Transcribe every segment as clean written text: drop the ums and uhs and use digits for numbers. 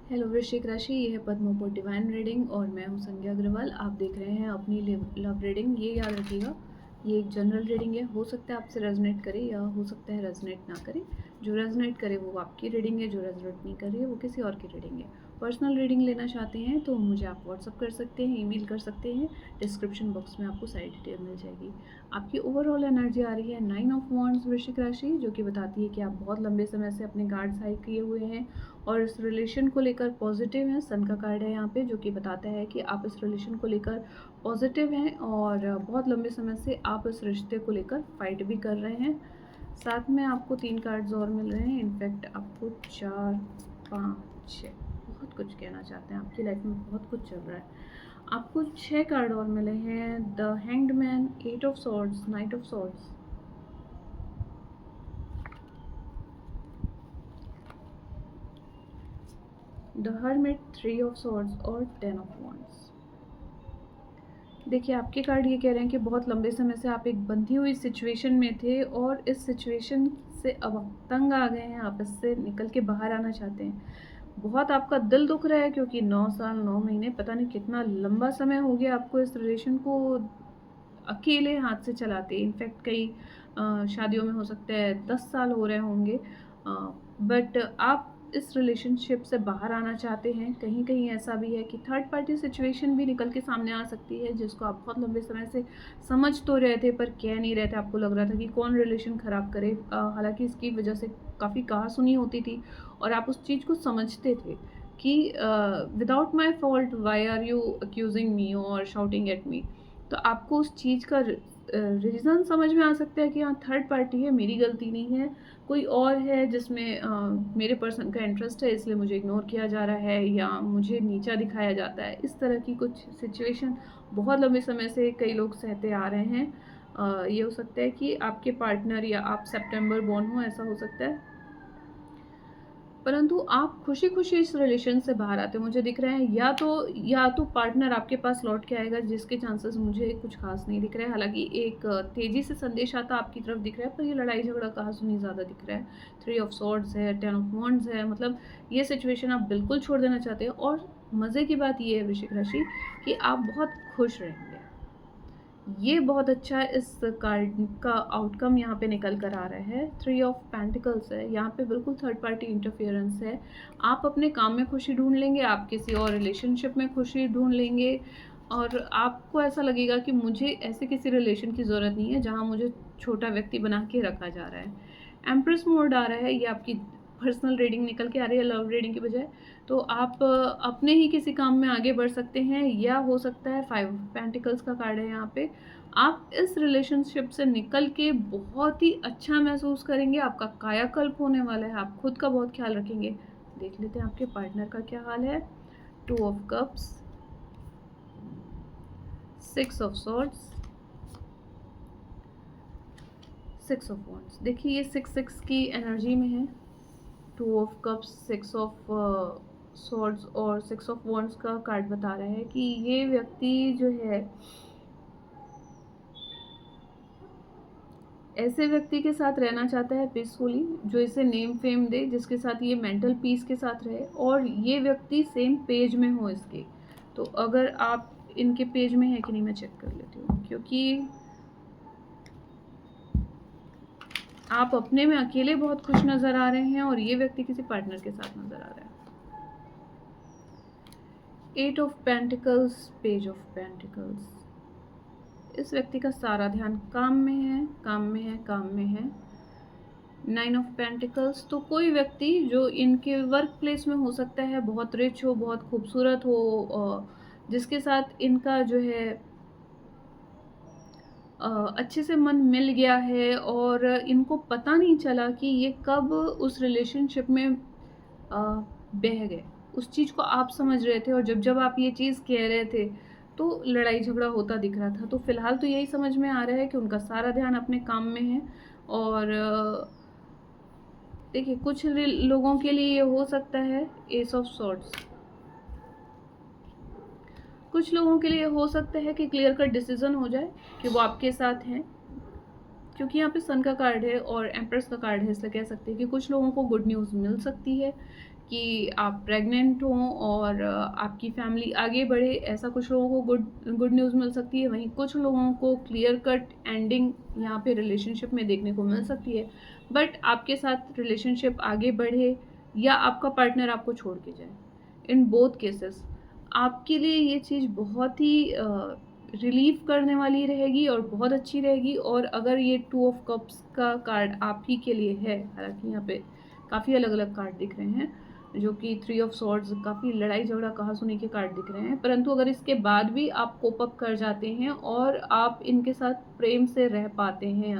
Hello वृश्चिक राशि, ये है पद्मों डिवाइन रीडिंग और मैं हूँ संज्ञा अग्रवाल। आप देख रहे हैं अपनी लव रीडिंग। ये याद रखिएगा, ये एक जनरल रीडिंग है। हो सकता है आपसे रेजोनेट करे या हो सकता है रेजोनेट ना करे। जो रेजोनेट करे वो आपकी रीडिंग है, जो रेजोनेट नहीं कर रही है वो किसी और की रीडिंग है। पर्सनल रीडिंग लेना चाहते हैं तो मुझे आप व्हाट्सअप कर सकते हैं, ईमेल कर सकते हैं। डिस्क्रिप्शन बॉक्स में आपको सारी डिटेल मिल जाएगी। आपकी ओवरऑल एनर्जी आ रही है 9 ऑफ वॉन्ड्स वृश्चिक राशि, जो कि बताती है कि आप बहुत लंबे समय से अपने गार्ड्स हाई किए हुए हैं और इस रिलेशन को लेकर पॉजिटिव हैं। सन का कार्ड है यहाँ पे, जो कि बताता है कि आप इस रिलेशन को लेकर पॉजिटिव हैं और बहुत लंबे समय से आप इस रिश्ते को लेकर फाइट भी कर रहे हैं। साथ में आपको 3 कार्ड्स और मिल रहे हैं। इनफैक्ट आपको 4, 5, 6 बहुत कुछ कहना चाहते हैं। आपकी लाइफ में बहुत कुछ चल रहा है। आपको 6 कार्ड और मिले हैं। The hanged man, 8 of swords, night of swords, the hermit, 3 of swords और 10 ऑफ वॉन्ड्स। देखिए, आपके कार्ड ये कह रहे हैं कि बहुत लंबे समय से आप एक बंधी हुई सिचुएशन में थे और इस सिचुएशन से अब आप तंग आ गए हैं। आप इससे निकल के बाहर आना चाहते हैं। बहुत आपका दिल दुख रहा है क्योंकि 9 साल 9 महीने, पता नहीं कितना लंबा समय हो गया आपको इस रिलेशन को अकेले हाथ से चलाते। इनफैक्ट कई शादियों में हो सकता है 10 साल हो रहे होंगे। बट आप इस रिलेशनशिप से बाहर आना चाहते हैं। कहीं कहीं ऐसा भी है कि थर्ड पार्टी सिचुएशन भी निकल के सामने आ सकती है, जिसको आप बहुत लंबे समय से समझ तो रहे थे पर कह नहीं रहे थे। आपको लग रहा था कि कौन रिलेशन ख़राब करे। हालांकि इसकी वजह से काफ़ी कहा सुनी होती थी और आप उस चीज़ को समझते थे कि without my fault why are you accusing me और शाउटिंग एट मी। तो आपको उस चीज़ का रीज़न समझ में आ सकता है कि हाँ, थर्ड पार्टी है, मेरी गलती नहीं है, कोई और है जिसमें मेरे पर्सन का इंटरेस्ट है, इसलिए मुझे इग्नोर किया जा रहा है या मुझे नीचा दिखाया जाता है। इस तरह की कुछ सिचुएशन बहुत लंबे समय से कई लोग सहते आ रहे हैं। ये हो सकता है कि आपके पार्टनर या आप सितंबर बॉर्न हो, ऐसा हो सकता है। परंतु आप खुशी खुशी इस रिलेशन से बाहर आते मुझे दिख रहे हैं। या तो पार्टनर आपके पास लौट के आएगा, जिसके चांसेस मुझे कुछ खास नहीं दिख रहे हैं। हालांकि एक तेजी से संदेश आता आपकी तरफ दिख रहा है, पर ये लड़ाई झगड़ा कहा सुनी ज़्यादा दिख रहा है। 3 ऑफ सॉर्ड्स है, 10 ऑफ वॉन्ड्स है, मतलब ये सिचुएशन आप बिल्कुल छोड़ देना चाहते हैं। और मज़े की बात ये है वृश्चिक राशि कि आप बहुत खुश रहेंगे। ये बहुत अच्छा इस कार्ड का आउटकम यहाँ पे निकल कर आ रहा है। 3 ऑफ पेंटिकल्स है यहाँ पे, बिल्कुल थर्ड पार्टी इंटरफेरेंस है। आप अपने काम में खुशी ढूंढ लेंगे, आप किसी और रिलेशनशिप में खुशी ढूंढ लेंगे और आपको ऐसा लगेगा कि मुझे ऐसे किसी रिलेशन की ज़रूरत नहीं है जहाँ मुझे छोटा व्यक्ति बना के रखा जा रहा है। एम्प्रेस मोड आ रहा है। ये आपकी पर्सनल रीडिंग निकल के आ रही है लव रीडिंग की बजाय। तो आप अपने ही किसी काम में आगे बढ़ सकते हैं, या हो सकता है 5 पेंटिकल्स का कार्ड है यहाँ पे, आप इस रिलेशनशिप से निकल के बहुत ही अच्छा महसूस करेंगे। आपका कायाकल्प होने वाला है, आप खुद का बहुत ख्याल रखेंगे। देख लेते हैं आपके पार्टनर का क्या हाल है। 2 of cups, 6 of swords, 6 of wands. देखिए, ये 6 की एनर्जी में है। 2 ऑफ कप्स, 6 ऑफ सॉर्ड्स और 6 ऑफ वॉन्ड्स का कार्ड बता रहा है कि ये व्यक्ति जो है ऐसे व्यक्ति के साथ रहना चाहता है पीसफुली, जो इसे नेम फेम दे, जिसके साथ ये मेंटल पीस के साथ रहे और ये व्यक्ति सेम पेज में हो इसके। तो अगर आप इनके पेज में है कि नहीं, मैं चेक कर लेती हूँ, क्योंकि आप अपने में अकेले बहुत खुश नज़र आ रहे हैं और ये व्यक्ति किसी पार्टनर के साथ नज़र आ रहा है। 8 of pentacles, page of pentacles. इस व्यक्ति का सारा ध्यान काम में है, काम में है, काम में है। 9 ऑफ पेंटिकल्स, तो कोई व्यक्ति जो इनके वर्क प्लेस में हो सकता है, बहुत रिच हो, बहुत खूबसूरत हो, जिसके साथ इनका जो है अच्छे से मन मिल गया है और इनको पता नहीं चला कि ये कब उस रिलेशनशिप में बह गए। उस चीज़ को आप समझ रहे थे और जब जब आप ये चीज़ कह रहे थे तो लड़ाई झगड़ा होता दिख रहा था। तो फिलहाल तो यही समझ में आ रहा है कि उनका सारा ध्यान अपने काम में है। और देखिए, कुछ लोगों के लिए ये हो सकता है एस ऑफ सॉर्ड्स, कुछ लोगों के लिए हो सकता है कि क्लियर कट डिसीजन हो जाए कि वो आपके साथ हैं। क्योंकि यहाँ पे सन का कार्ड है और एम्प्रेस का कार्ड है, इसलिए कह सकते हैं कि कुछ लोगों को गुड न्यूज़ मिल सकती है कि आप प्रेग्नेंट हों और आपकी फैमिली आगे बढ़े, ऐसा कुछ लोगों को गुड न्यूज़ मिल सकती है। वहीं कुछ लोगों को क्लियर कट एंडिंग यहाँ पे रिलेशनशिप में देखने को मिल सकती है, बट आपके साथ रिलेशनशिप आगे बढ़े या आपका पार्टनर आपको छोड़ के जाए, इन बोथ केसेस आपके लिए ये चीज़ बहुत ही रिलीव करने वाली रहेगी और बहुत अच्छी रहेगी। और अगर ये 2 ऑफ कप्स का कार्ड आप ही के लिए है, हालांकि यहाँ पे काफ़ी अलग अलग कार्ड दिख रहे हैं, जो कि 3 ऑफ सॉर्ड्स काफ़ी लड़ाई झगड़ा कहा सुनी के कार्ड दिख रहे हैं, परंतु अगर इसके बाद भी आप कोप अप कर जाते हैं और आप इनके साथ प्रेम से रह पाते हैं,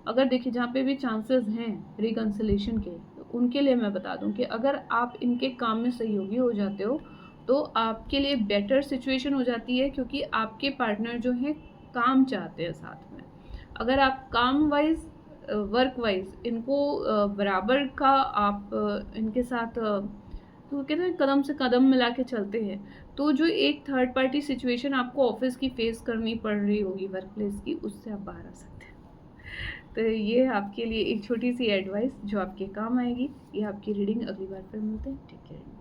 अगर देखिए जहाँ पे भी चांसेस हैं रिकन्सिलेशन के, तो उनके लिए मैं बता दूं कि अगर आप इनके काम में सहयोगी हो जाते हो तो आपके लिए बेटर सिचुएशन हो जाती है, क्योंकि आपके पार्टनर जो हैं काम चाहते हैं साथ में। अगर आप काम वाइज वर्क वाइज इनको बराबर का आप इनके साथ तो कहते हैं कदम से कदम मिला के चलते हैं, तो जो एक थर्ड पार्टी सिचुएशन आपको ऑफिस की फेस करनी पड़ रही होगी वर्क प्लेस की, उससे आप बाहर आ सकते हैं। तो ये आपके लिए एक छोटी सी एडवाइस जो आपके काम आएगी। ये आपकी रीडिंग, अगली बार फिर मिलते हैं। Take care.